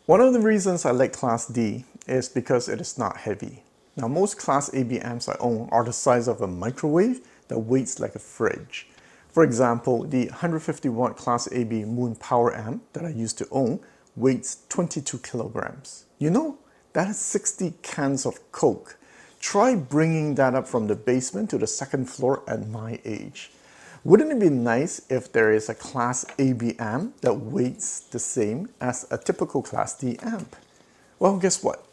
One of the reasons I like Class D is because it is not heavy. Now most Class AB amps I own are the size of a microwave that weighs like a fridge. For example, the 150 watt Class AB Moon Power amp that I used to own weighs 22 kilograms. You know, that is 60 cans of Coke. Try bringing that up from the basement to the second floor at my age. Wouldn't it be nice if there is a Class AB amp that weighs the same as a typical Class D amp? Well, guess what?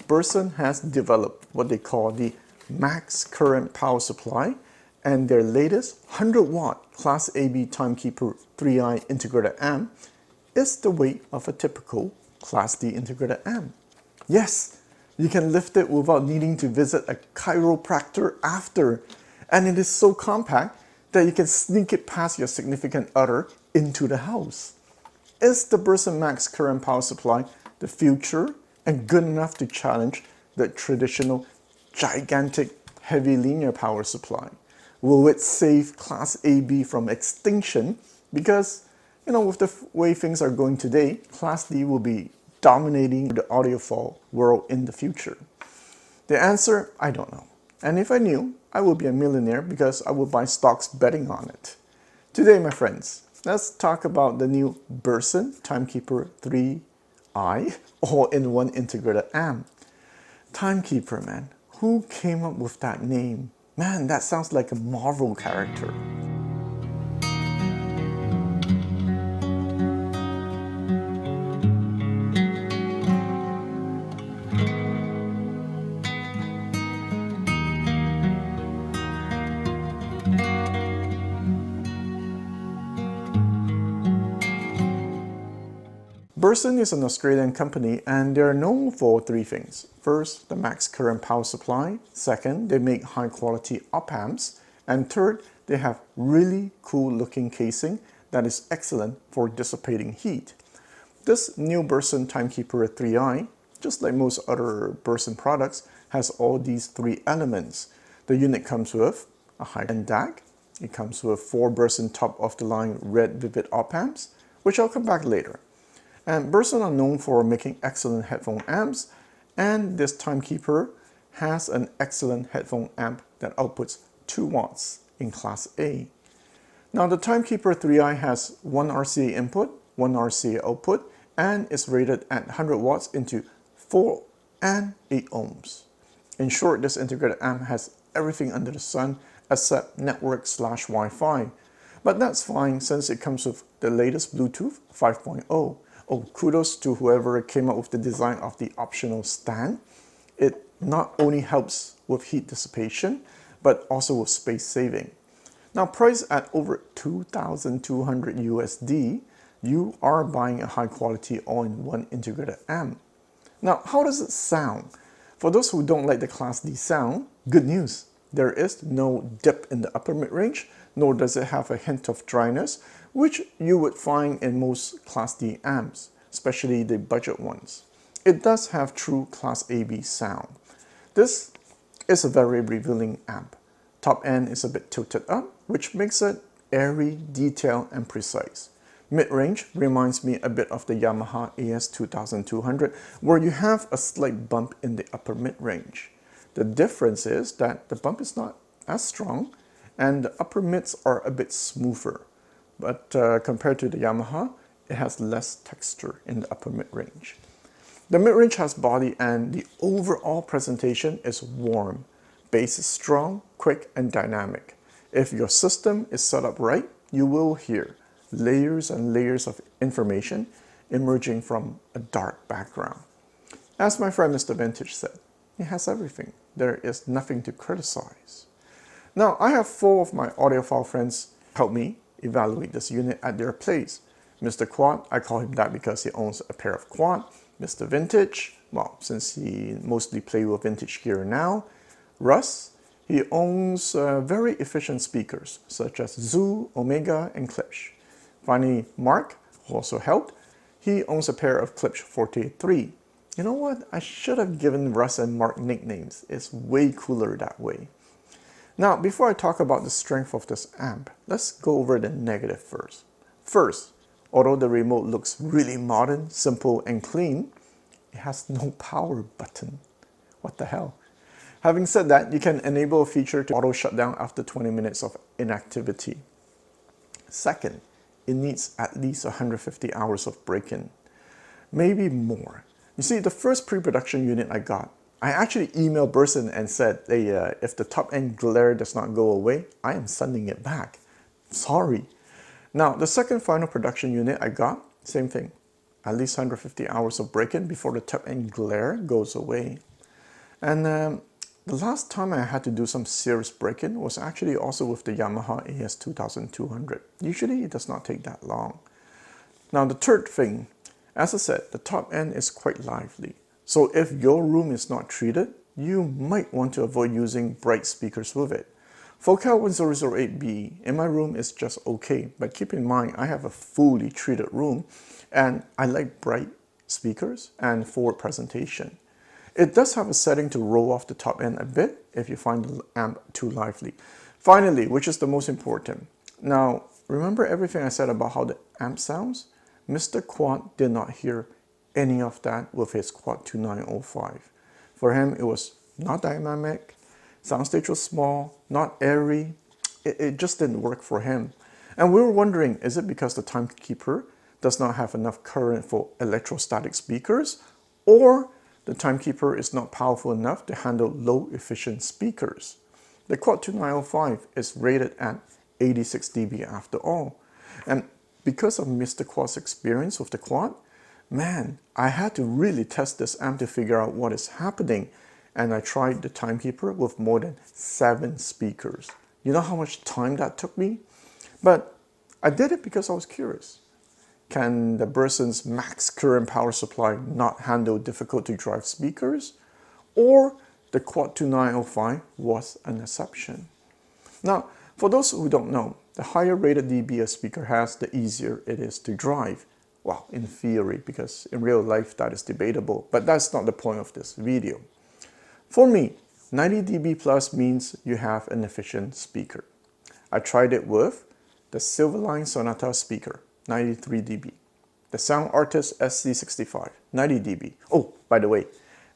Burson has developed what they call the max current power supply, and their latest 100 watt Class AB Timekeeper 3i integrated amp is the weight of a typical Class D integrated amp. Yes, you can lift it without needing to visit a chiropractor after, and it is so compact that you can sneak it past your significant other into the house. Is the Burson Max current power supply the future and good enough to challenge the traditional gigantic heavy linear power supply? Will it save Class AB from extinction? Because, with the way things are going today, Class D will be dominating the audiophile world in the future. The answer, I don't know. And if I knew, I would be a millionaire because I would buy stocks betting on it. Today, my friends, let's talk about the new Burson Timekeeper 3i all-in-one integrated amp. Timekeeper, man. Who came up with that name? Man, that sounds like a Marvel character. Burson is an Australian company and they are known for three things. First, the max current power supply. Second, they make high quality op amps. And third, they have really cool looking casing that is excellent for dissipating heat. This new Burson Timekeeper 3i, just like most other Burson products, has all these three elements. The unit comes with a high-end DAC. It comes with 4 Burson top-of-the-line red Vivid op amps, which I'll come back later. And Burson are known for making excellent headphone amps, and this Timekeeper has an excellent headphone amp that outputs 2 watts in Class A. Now the Timekeeper 3i has 1 RCA input, 1 RCA output, and is rated at 100 watts into 4 and 8 ohms. In short, this integrated amp has everything under the sun except network/Wi-Fi. But that's fine since it comes with the latest Bluetooth 5.0. Oh, kudos to whoever came up with the design of the optional stand. It not only helps with heat dissipation, but also with space saving. Now, priced at over $2,200 USD, you are buying a high quality all-in-one integrated amp. Now, how does it sound? For those who don't like the Class D sound, good news. There is no dip in the upper mid-range, nor does it have a hint of dryness, which you would find in most Class D amps, especially the budget ones. It does have true Class AB sound. This is a very revealing amp. Top end is a bit tilted up, which makes it airy, detailed, and precise. Mid-range reminds me a bit of the Yamaha AS2200, where you have a slight bump in the upper mid-range. The difference is that the bump is not as strong, and the upper mids are a bit smoother. But compared to the Yamaha, it has less texture in the upper mid-range. The mid-range has body and the overall presentation is warm. Bass is strong, quick, and dynamic. If your system is set up right, you will hear layers and layers of information emerging from a dark background. As my friend Mr. Vintage said, it has everything. There is nothing to criticize. Now, I have 4 of my audiophile friends help me evaluate this unit at their place. Mr. Quad, I call him that because he owns a pair of Quad. Mr. Vintage, well, since he mostly plays with vintage gear now. Russ, he owns very efficient speakers such as Zoo, Omega, and Klipsch. Finally, Mark, who also helped, he owns a pair of Klipsch Forte 3. You know what? I should have given Russ and Mark nicknames. It's way cooler that way. Now, before I talk about the strength of this amp, let's go over the negative first. First, although the remote looks really modern, simple, and clean, it has no power button. What the hell? Having said that, you can enable a feature to auto shut down after 20 minutes of inactivity. Second, it needs at least 150 hours of break-in, maybe more. You see, the first pre-production unit I got, I actually emailed Burson and said, hey, if the top end glare does not go away, I am sending it back. Sorry. Now, the second final production unit I got, same thing. At least 150 hours of break-in before the top end glare goes away. And the last time I had to do some serious break-in was actually also with the Yamaha AS2200. Usually it does not take that long. Now the third thing, as I said, the top end is quite lively. So if your room is not treated, you might want to avoid using bright speakers with it. Focal 1008B in my room is just okay, but keep in mind I have a fully treated room and I like bright speakers and forward presentation. It does have a setting to roll off the top end a bit if you find the amp too lively. Finally, which is the most important. Now, remember everything I said about how the amp sounds? Mr. Quad did not hear any of that with his Quad 2905. For him, it was not dynamic, soundstage was small, not airy. It just didn't work for him. And we were wondering, is it because the Timekeeper does not have enough current for electrostatic speakers, or the Timekeeper is not powerful enough to handle low-efficient speakers? The Quad 2905 is rated at 86 dB after all. And because of Mr. Quad's experience with the Quad, man, I had to really test this amp to figure out what is happening. And I tried the Timekeeper with more than 7 speakers. You know how much time that took me? But I did it because I was curious. Can the Burson's max current power supply not handle difficult to drive speakers? Or the Quad 2905 was an exception? Now, for those who don't know, the higher rated dB a speaker has, the easier it is to drive. Well, in theory, because in real life that is debatable, but that's not the point of this video. For me, 90 dB plus means you have an efficient speaker. I tried it with the Silverline Sonata speaker, 93 dB. The Sound Artist SC65, 90 dB. Oh, by the way,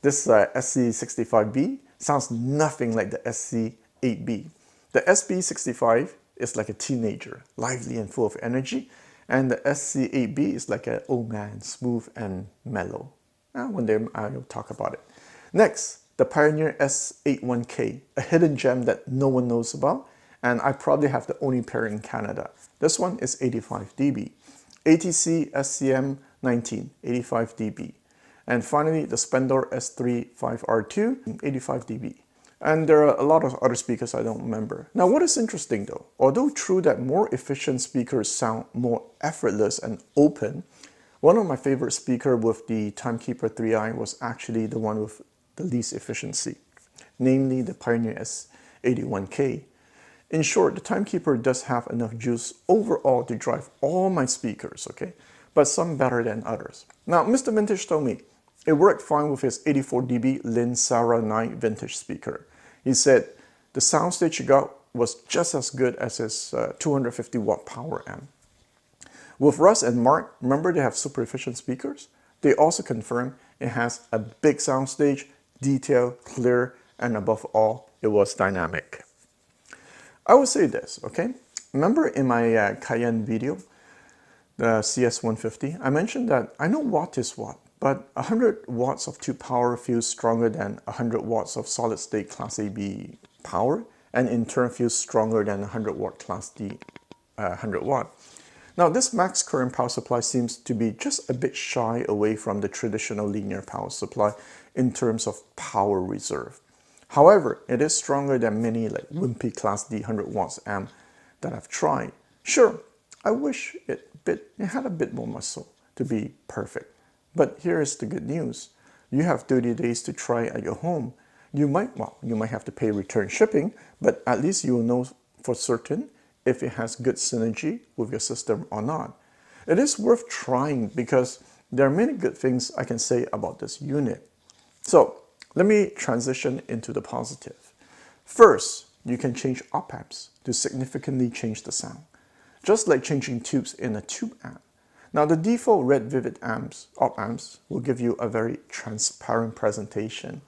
this SC65B sounds nothing like the SC8B. The SB65 is like a teenager, lively and full of energy, and the SC8B is like an old man, smooth and mellow. One day I'll talk about it. Next, the Pioneer S81K, a hidden gem that no one knows about, and I probably have the only pair in Canada. This one is 85 dB. ATC SCM19, 85 dB. And finally, the Spendor S3 5R2, 85 dB. And there are a lot of other speakers I don't remember. Now, what is interesting though, although true that more efficient speakers sound more effortless and open, one of my favorite speakers with the Timekeeper 3i was actually the one with the least efficiency, namely the Pioneer S81K. In short, the Timekeeper does have enough juice overall to drive all my speakers, okay? But some better than others. Now, Mr. Vintage told me it worked fine with his 84 dB Lin Sarah 9 vintage speaker. He said the soundstage he got was just as good as his 250 watt power amp. With Russ and Mark, remember they have super efficient speakers? They also confirmed it has a big soundstage, detailed, clear, and above all, it was dynamic. I will say this, okay? Remember in my Cayenne video, the CS150, I mentioned that I know watt is watt, but 100 watts of tube power feels stronger than 100 watts of solid state Class AB power, and in turn feels stronger than 100 watt Class D 100 watt. Now this max current power supply seems to be just a bit shy away from the traditional linear power supply in terms of power reserve. However, it is stronger than many like wimpy Class D 100 watts amp that I've tried. Sure, I wish it had a bit more muscle to be perfect. But here is the good news. You have 30 days to try it at your home. You might have to pay return shipping, but at least you will know for certain if it has good synergy with your system or not. It is worth trying because there are many good things I can say about this unit. So let me transition into the positive. First, you can change op amps to significantly change the sound, just like changing tubes in a tube amp. Now the default red Vivid amps, op amps, will give you a very transparent presentation,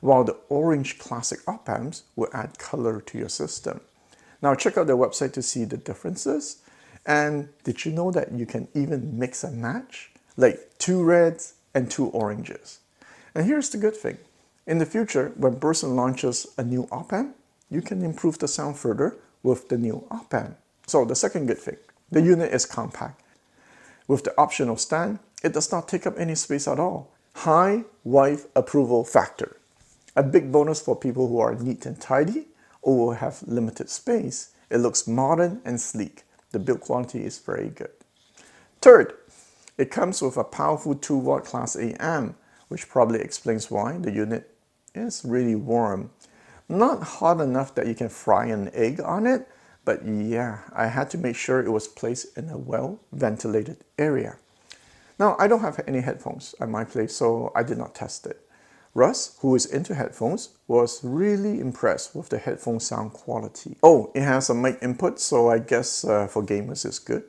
while the orange classic op amps will add color to your system. Now check out their website to see the differences. And did you know that you can even mix and match? Like 2 reds and 2 oranges. And here's the good thing. In the future, when Burson launches a new op amp, you can improve the sound further with the new op amp. So the second good thing, the unit is compact. With the optional stand, it does not take up any space at all. High wife approval factor. A big bonus for people who are neat and tidy or will have limited space. It looks modern and sleek. The build quality is very good. Third, it comes with a powerful 2-watt Class A amp, which probably explains why the unit is really warm. Not hot enough that you can fry an egg on it, but yeah, I had to make sure it was placed in a well-ventilated area. Now, I don't have any headphones at my place, so I did not test it. Russ, who is into headphones, was really impressed with the headphone sound quality. Oh, it has a mic input, so I guess for gamers it's good.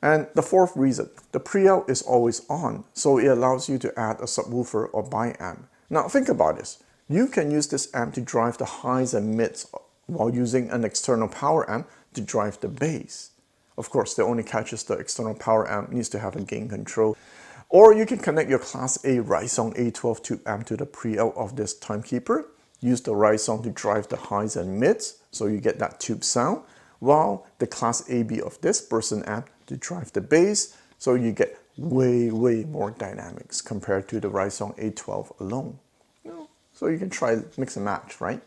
And the fourth reason, the pre-out is always on, so it allows you to add a subwoofer or bi-amp. Now think about this. You can use this amp to drive the highs and mids while using an external power amp to drive the bass. Of course, the only catch is the external power amp needs to have a gain control. Or you can connect your Class A Ryzong A12 tube amp to the pre-out of this Timekeeper. Use the Ryzong to drive the highs and mids, so you get that tube sound, while the Class AB of this Burson amp to drive the bass, so you get way more dynamics compared to the Ryzong A12 alone. So you can try mix and match, right?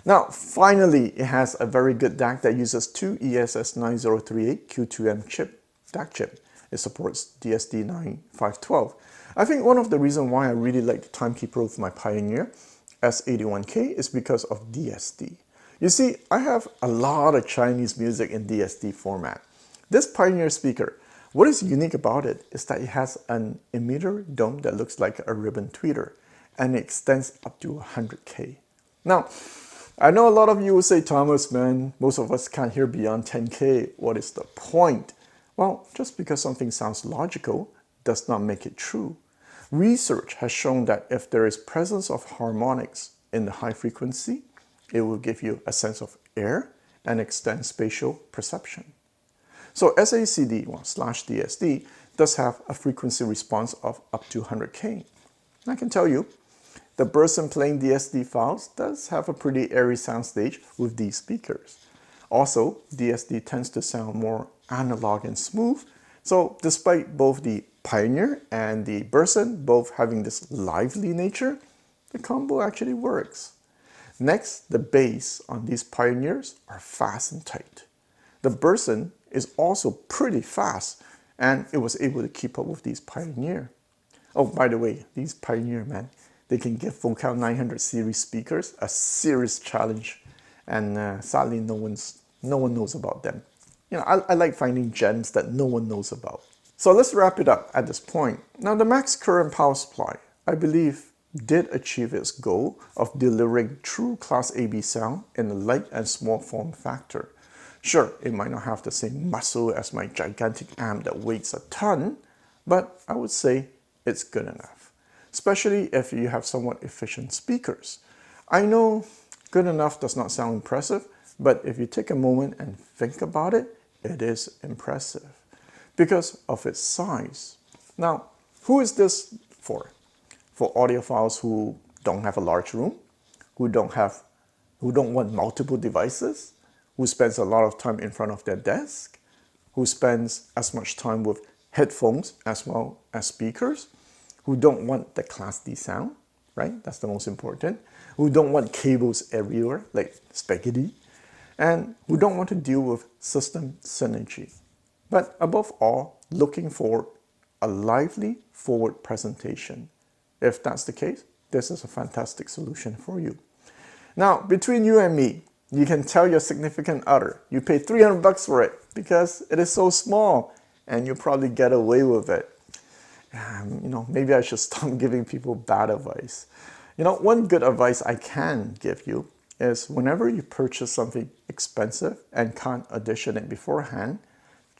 Now, finally, it has a very good DAC that uses 2 ESS9038 Q2M chip, DAC chip. It supports DSD9512. I think one of the reasons why I really like the Timekeeper with my Pioneer S81K is because of DSD. You see, I have a lot of Chinese music in DSD format. This Pioneer speaker, what is unique about it is that it has an emitter dome that looks like a ribbon tweeter, and it extends up to 100K. Now, I know a lot of you will say, Thomas, man, most of us can't hear beyond 10K. What is the point? Well, just because something sounds logical does not make it true. Research has shown that if there is presence of harmonics in the high frequency, it will give you a sense of air and extend spatial perception. So SACD/DSD does have a frequency response of up to 100K. I can tell you, the Burson playing DSD files does have a pretty airy soundstage with these speakers. Also, DSD tends to sound more analog and smooth, so despite both the Pioneer and the Burson both having this lively nature, the combo actually works. Next, the bass on these Pioneers are fast and tight. The Burson is also pretty fast, and it was able to keep up with these Pioneer. Oh, by the way, these Pioneer, man, they can give Vocal 900 series speakers a serious challenge, and sadly no one knows about them. You know, I like finding gems that no one knows about. So let's wrap it up at this point. Now the max current power supply, I believe, did achieve its goal of delivering true Class AB sound in a light and small form factor. Sure, it might not have the same muscle as my gigantic amp that weighs a ton, but I would say it's good enough, especially if you have somewhat efficient speakers. I know good enough does not sound impressive, but if you take a moment and think about it, it is impressive because of its size. Now, who is this for? For audiophiles who don't have a large room, who don't want multiple devices, who spends a lot of time in front of their desk, who spends as much time with headphones as well as speakers, who don't want the Class D sound, right? That's the most important. Who don't want cables everywhere, like spaghetti, and who don't want to deal with system synergy. But above all, looking for a lively forward presentation. If that's the case, this is a fantastic solution for you. Now, between you and me, you can tell your significant other you pay $300 for it because it is so small and you probably get away with it. Maybe I should stop giving people bad advice. One good advice I can give you is whenever you purchase something expensive and can't audition it beforehand,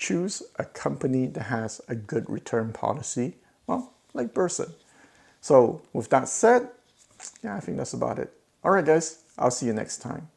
choose a company that has a good return policy, well, like Burson. So with that said, yeah, I think that's about it. All right, guys, I'll see you next time.